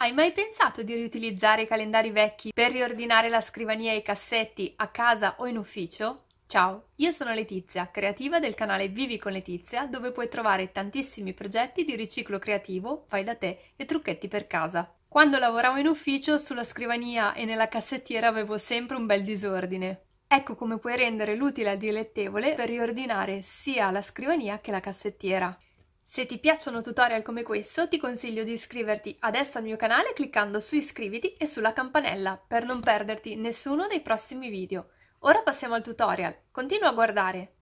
Hai mai pensato di riutilizzare i calendari vecchi per riordinare la scrivania e i cassetti a casa o in ufficio? Ciao, io sono Letizia, creativa del canale Vivi con Letizia, dove puoi trovare tantissimi progetti di riciclo creativo, fai da te e trucchetti per casa. Quando lavoravo in ufficio, sulla scrivania e nella cassettiera avevo sempre un bel disordine. Ecco come puoi rendere l'utile al dilettevole per riordinare sia la scrivania che la cassettiera. Se ti piacciono tutorial come questo, ti consiglio di iscriverti adesso al mio canale cliccando su iscriviti e sulla campanella per non perderti nessuno dei prossimi video. Ora passiamo al tutorial. Continua a guardare.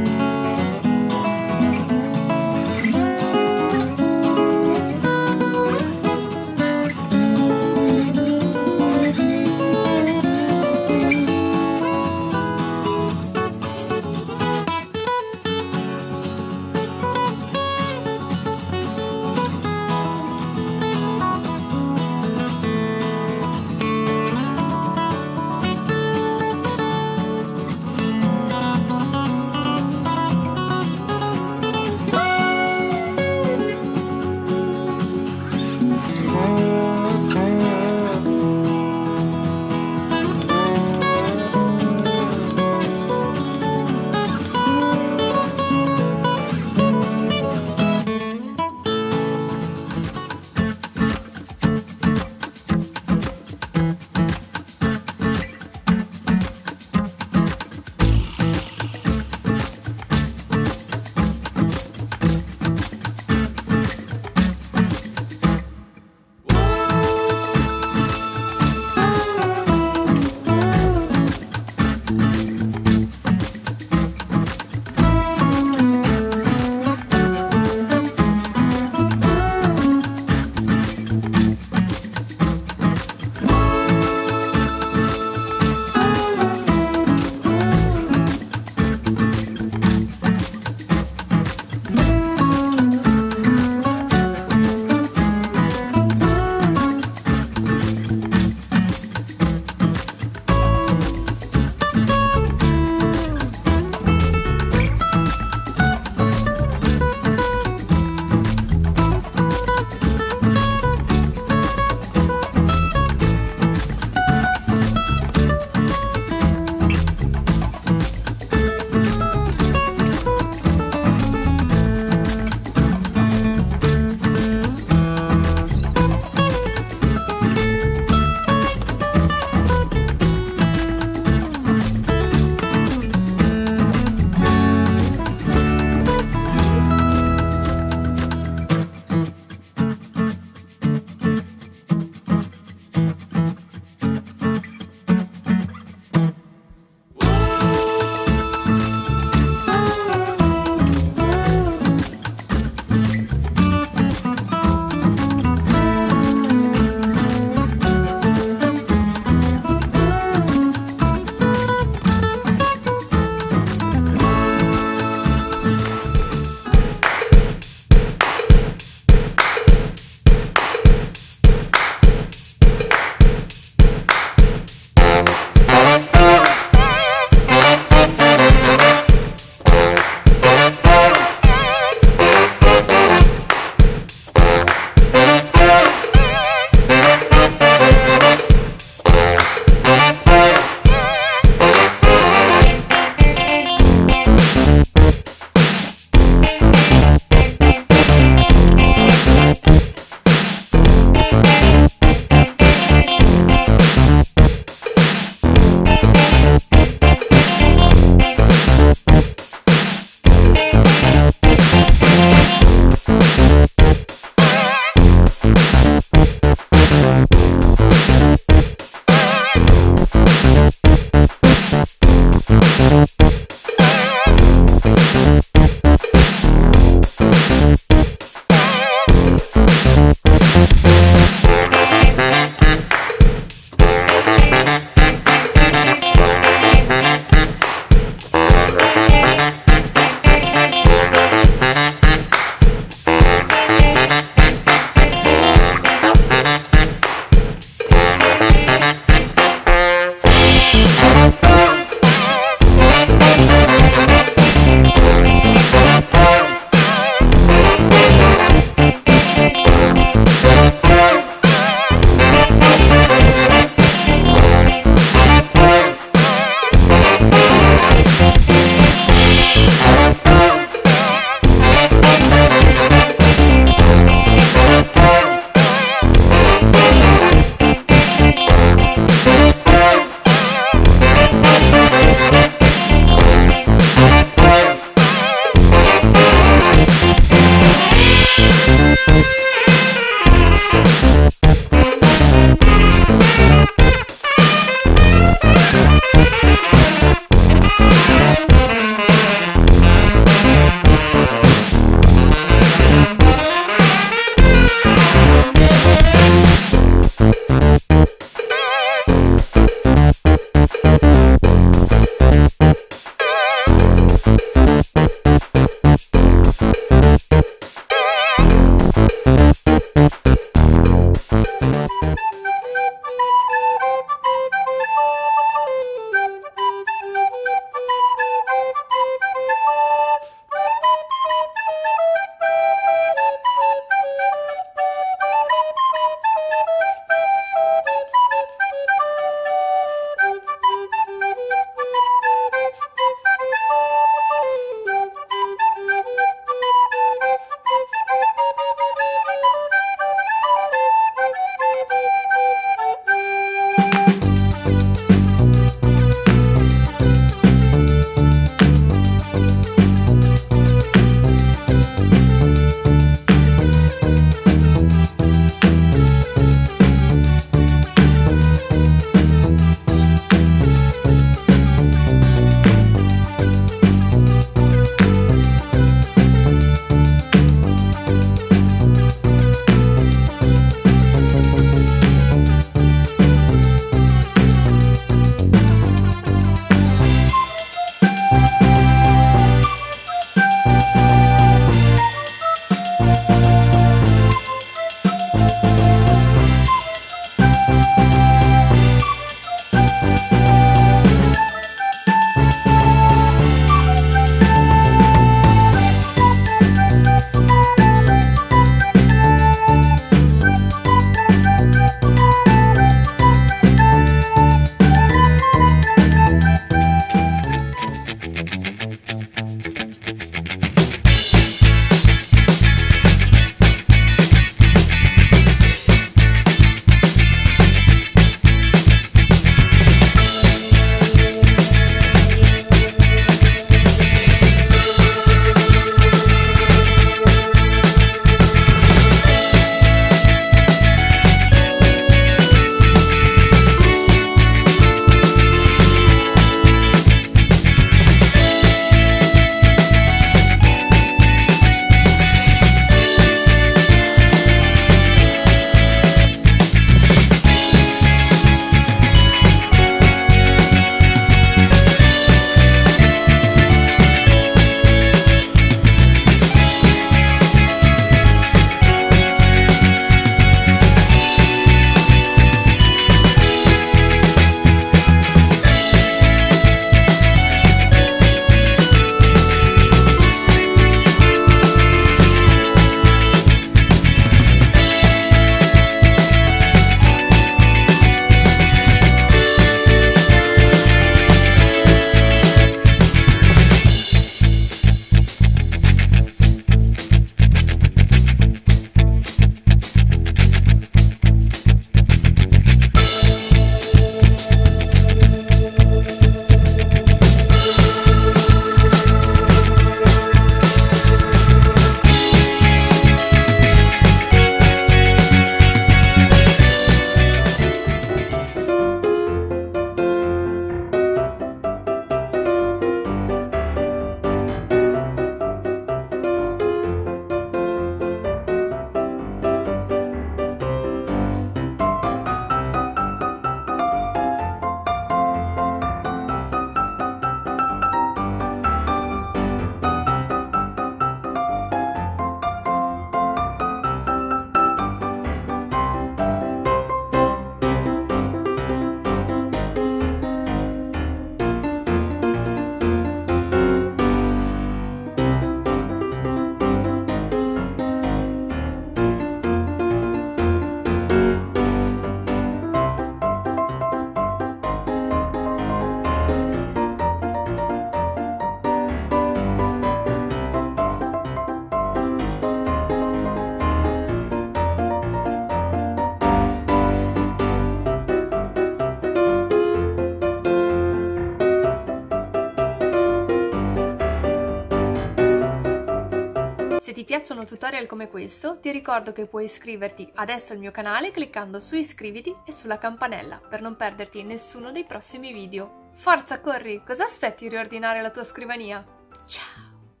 piacciono tutorial come questo, ti ricordo che puoi iscriverti adesso al mio canale cliccando su iscriviti e sulla campanella per non perderti nessuno dei prossimi video. Forza, corri! Cosa aspetti di riordinare la tua scrivania? Ciao!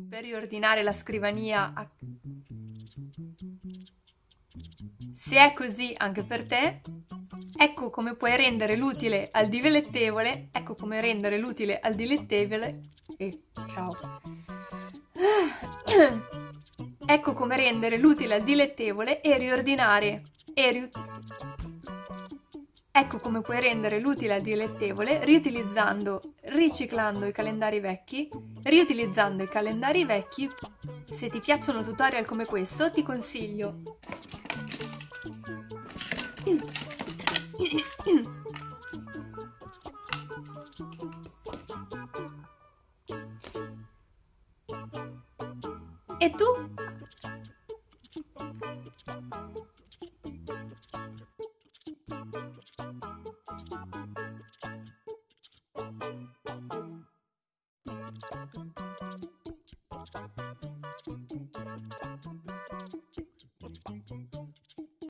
Per riordinare la scrivania se è così anche per te, ecco come puoi rendere l'utile al dilettevole, ecco come rendere l'utile al dilettevole e ciao. Ecco come rendere l'utile al dilettevole e riordinare ecco come puoi rendere l'utile al dilettevole riciclando i calendari vecchi, riutilizzando i calendari vecchi. Se ti piacciono tutorial come questo, ti consiglio E tu?